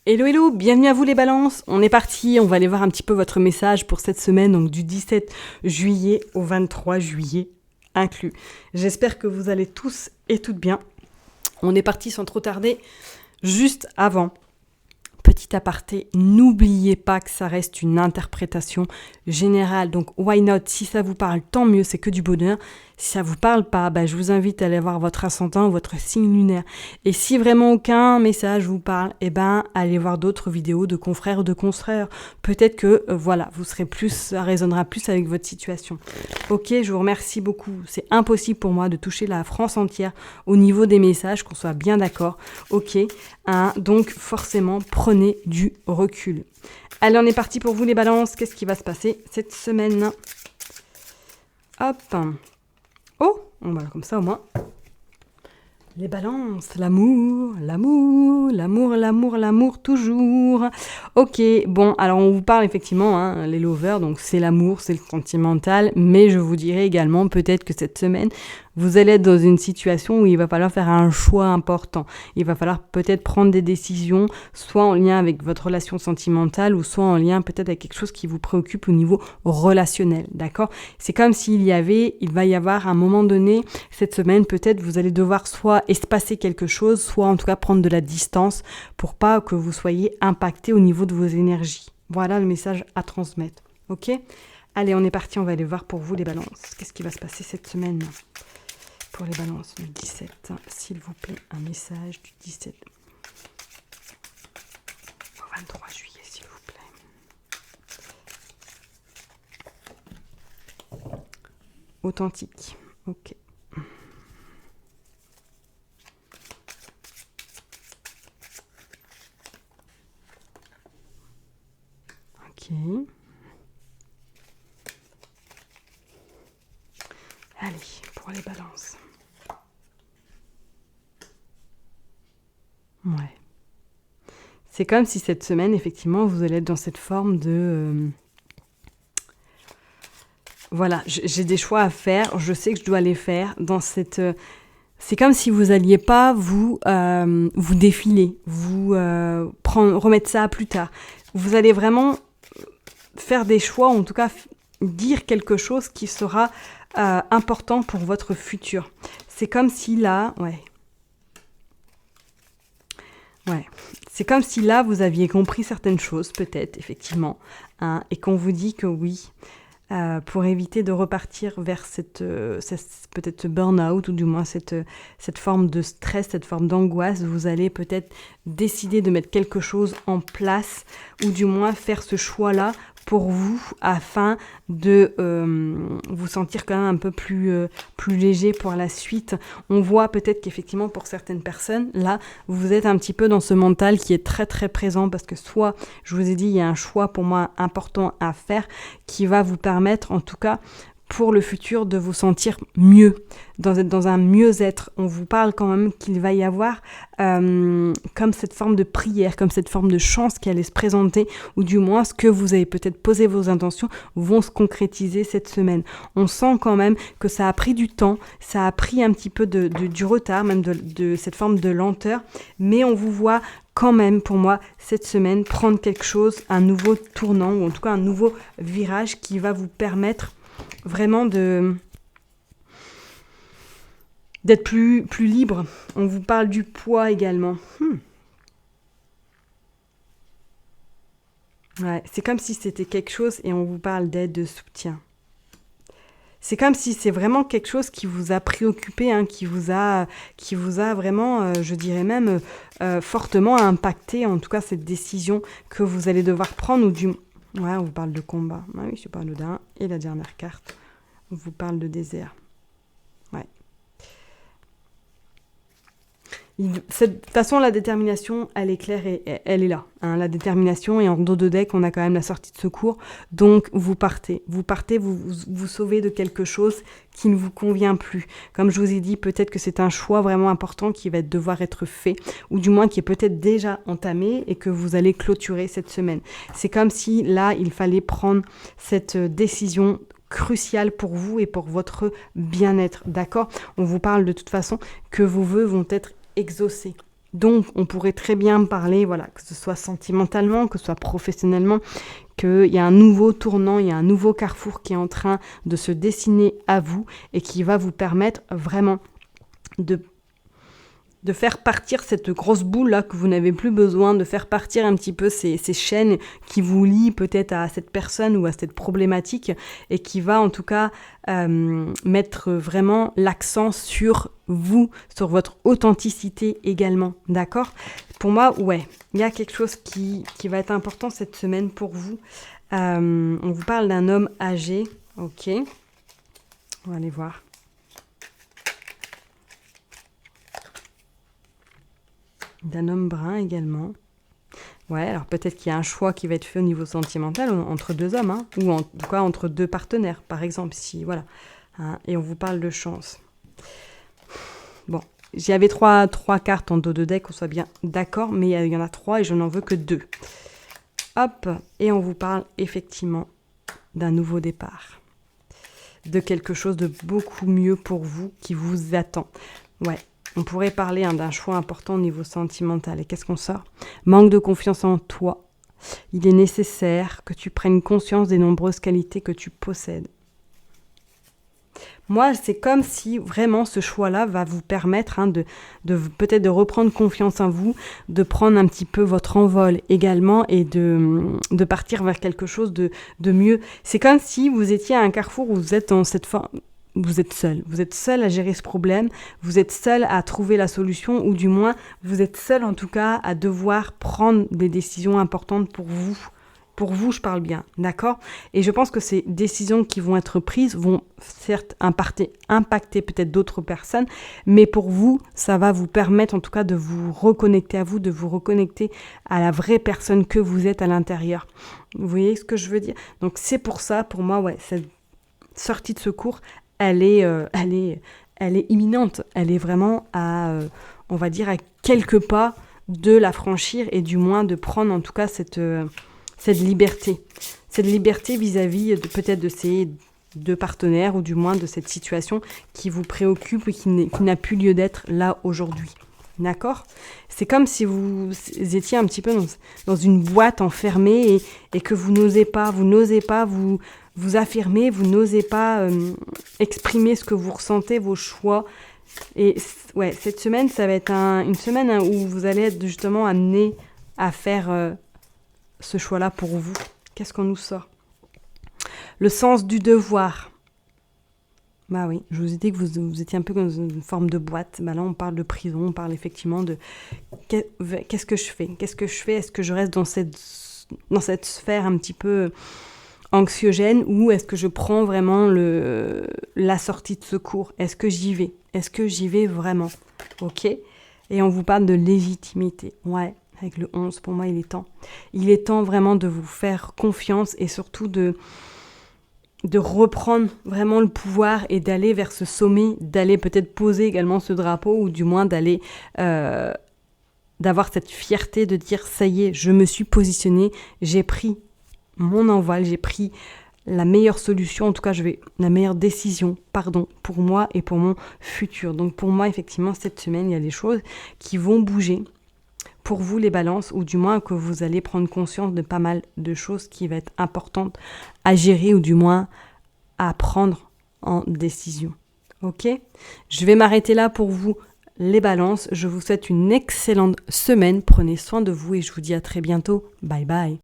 Hello hello, bienvenue à vous les balances. On est parti, on va aller voir un petit peu votre message pour cette semaine, donc du 17 juillet au 23 juillet inclus. J'espère que vous allez tous et toutes bien. On est parti sans trop tarder. Juste avant, petit aparté, n'oubliez pas que ça reste une interprétation générale. Donc why not, si ça vous parle, tant mieux, c'est que du bonheur. Si ça vous parle pas, je vous invite à aller voir votre ascendant, votre signe lunaire. Et si vraiment aucun message vous parle, allez voir d'autres vidéos de confrères ou de consoeurs. Peut-être que, vous serez plus, ça résonnera plus avec votre situation. Ok, je vous remercie beaucoup. C'est impossible pour moi de toucher la France entière au niveau des messages, qu'on soit bien d'accord. Ok, donc forcément, prenez du recul. Allez, on est parti pour vous les balances. Qu'est-ce qui va se passer cette semaine? Hop. Oh, voilà, comme ça au moins. Les balances, l'amour, toujours. Ok, bon, alors on vous parle effectivement, les lovers, donc c'est l'amour, c'est le sentimental, mais je vous dirais également peut-être que cette semaine, vous allez être dans une situation où il va falloir faire un choix important. Il va falloir peut-être prendre des décisions, soit en lien avec votre relation sentimentale, ou soit en lien peut-être avec quelque chose qui vous préoccupe au niveau relationnel, d'accord? C'est comme il va y avoir un moment donné, cette semaine, peut-être vous allez devoir soit espacer quelque chose, soit en tout cas prendre de la distance pour pas que vous soyez impacté au niveau de vos énergies. Voilà le message à transmettre, ok? Allez, on est parti, on va aller voir pour vous les balances. Qu'est-ce qui va se passer cette semaine pour les balances du 17, s'il vous plaît, un message du 17 au 23 juillet, s'il vous plaît. Authentique, ok. Ok. Allez, pour les balances. Ouais. C'est comme si cette semaine, effectivement, vous allez être dans cette forme de... j'ai des choix à faire, je sais que je dois les faire dans cette... c'est comme si vous alliez pas vous défiler, remettre ça à plus tard. Vous allez vraiment faire des choix, ou en tout cas dire quelque chose qui sera important pour votre futur. C'est comme si là... C'est comme si là, vous aviez compris certaines choses, peut-être, effectivement, et qu'on vous dit que oui, pour éviter de repartir vers peut-être ce burn-out, ou du moins cette forme de stress, cette forme d'angoisse, vous allez peut-être décider de mettre quelque chose en place, ou du moins faire ce choix-là pour vous, afin de vous sentir quand même un peu plus léger pour la suite. On voit peut-être qu'effectivement pour certaines personnes, là, vous êtes un petit peu dans ce mental qui est très très présent, parce que soit, je vous ai dit, il y a un choix pour moi important à faire qui va vous permettre, en tout cas, pour le futur, de vous sentir mieux, dans un mieux-être. On vous parle quand même qu'il va y avoir comme cette forme de prière, comme cette forme de chance qui allait se présenter, ou du moins ce que vous avez peut-être posé vos intentions vont se concrétiser cette semaine. On sent quand même que ça a pris du temps, ça a pris un petit peu du retard, même de cette forme de lenteur, mais on vous voit quand même, pour moi, cette semaine, prendre quelque chose, un nouveau tournant, ou en tout cas un nouveau virage qui va vous permettre vraiment d'être plus libre. On vous parle du poids également. Ouais, c'est comme si c'était quelque chose, et on vous parle d'aide, de soutien. C'est comme si c'est vraiment quelque chose qui vous a préoccupé, qui vous a vraiment, je dirais même, fortement impacté, en tout cas cette décision que vous allez devoir prendre, Ouais, on vous parle de combat. Ah oui, je parle d'un. Et la dernière carte, on vous parle de désert. Ouais. De toute façon, la détermination, elle est claire et elle est là. La détermination, et en dos de deck, on a quand même la sortie de secours. Donc, vous partez. Vous sauvez de quelque chose qui ne vous convient plus. Comme je vous ai dit, peut-être que c'est un choix vraiment important qui va devoir être fait, ou du moins qui est peut-être déjà entamé et que vous allez clôturer cette semaine. C'est comme si, là, il fallait prendre cette décision cruciale pour vous et pour votre bien-être, d'accord? On vous parle de toute façon que vos vœux vont être exaucés. Donc, on pourrait très bien parler, voilà, que ce soit sentimentalement, que ce soit professionnellement, qu'il y a un nouveau tournant, il y a un nouveau carrefour qui est en train de se dessiner à vous et qui va vous permettre vraiment de faire partir cette grosse boule là que vous n'avez plus besoin, de faire partir un petit peu ces chaînes qui vous lient peut-être à cette personne ou à cette problématique et qui va en tout cas mettre vraiment l'accent sur vous, sur votre authenticité également, d'accord ? Pour moi, ouais, il y a quelque chose qui va être important cette semaine pour vous. On vous parle d'un homme âgé, ok ? On va aller voir. D'un homme brun également. Ouais, alors peut-être qu'il y a un choix qui va être fait au niveau sentimental entre deux hommes, hein, ou en tout cas entre deux partenaires, par exemple, si, voilà. Hein, et on vous parle de chance. Bon, j'avais trois cartes en dos de deck, qu'on soit bien d'accord, mais il y en a 3 et je n'en veux que 2. Hop, et on vous parle effectivement d'un nouveau départ. De quelque chose de beaucoup mieux pour vous qui vous attend. Ouais. On pourrait parler d'un choix important au niveau sentimental. Et qu'est-ce qu'on sort ? Manque de confiance en toi. Il est nécessaire que tu prennes conscience des nombreuses qualités que tu possèdes. Moi, c'est comme si vraiment ce choix-là va vous permettre de peut-être de reprendre confiance en vous, de prendre un petit peu votre envol également et de partir vers quelque chose de mieux. C'est comme si vous étiez à un carrefour où vous êtes dans cette forme... Vous êtes seul à gérer ce problème, vous êtes seul à trouver la solution, ou du moins, vous êtes seul en tout cas à devoir prendre des décisions importantes pour vous. Pour vous, je parle bien, d'accord ? Et je pense que ces décisions qui vont être prises vont certes impacter peut-être d'autres personnes, mais pour vous, ça va vous permettre en tout cas de vous reconnecter à vous, de vous reconnecter à la vraie personne que vous êtes à l'intérieur. Vous voyez ce que je veux dire ? Donc c'est pour ça, pour moi, ouais, cette sortie de secours, elle est imminente. Elle est vraiment on va dire, à quelques pas de la franchir et du moins de prendre en tout cas cette liberté. Cette liberté vis-à-vis peut-être de ces deux partenaires ou du moins de cette situation qui vous préoccupe et qui n'a plus lieu d'être là aujourd'hui. D'accord ? C'est comme si vous étiez un petit peu dans une boîte enfermée et que vous n'osez pas vous affirmer, vous n'osez pas exprimer ce que vous ressentez, vos choix. Et ouais, cette semaine, ça va être une semaine où vous allez être justement amené à faire ce choix-là pour vous. Qu'est-ce qu'on nous sort ? Le sens du devoir. Bah oui, je vous ai dit que vous étiez un peu dans une forme de boîte. Bah là, on parle de prison, on parle effectivement de qu'est-ce que je fais ? Qu'est-ce que je fais ? Est-ce que je reste dans cette sphère un petit peu anxiogène ou est-ce que je prends vraiment la sortie de secours ? Est-ce que j'y vais ? Est-ce que j'y vais vraiment ? Ok ? Et on vous parle de légitimité. Ouais, avec le 11, pour moi, il est temps. Il est temps vraiment de vous faire confiance et surtout de reprendre vraiment le pouvoir et d'aller vers ce sommet, d'aller peut-être poser également ce drapeau ou du moins d'aller d'avoir cette fierté de dire ça y est, je me suis positionnée, j'ai pris mon envol, j'ai pris la meilleure solution, en tout cas la meilleure décision, pour moi et pour mon futur. Donc pour moi, effectivement, cette semaine, il y a des choses qui vont bouger pour vous les balances, ou du moins que vous allez prendre conscience de pas mal de choses qui vont être importantes à gérer ou du moins à prendre en décision. Ok ? Je vais m'arrêter là pour vous les balances. Je vous souhaite une excellente semaine. Prenez soin de vous et je vous dis à très bientôt. Bye bye.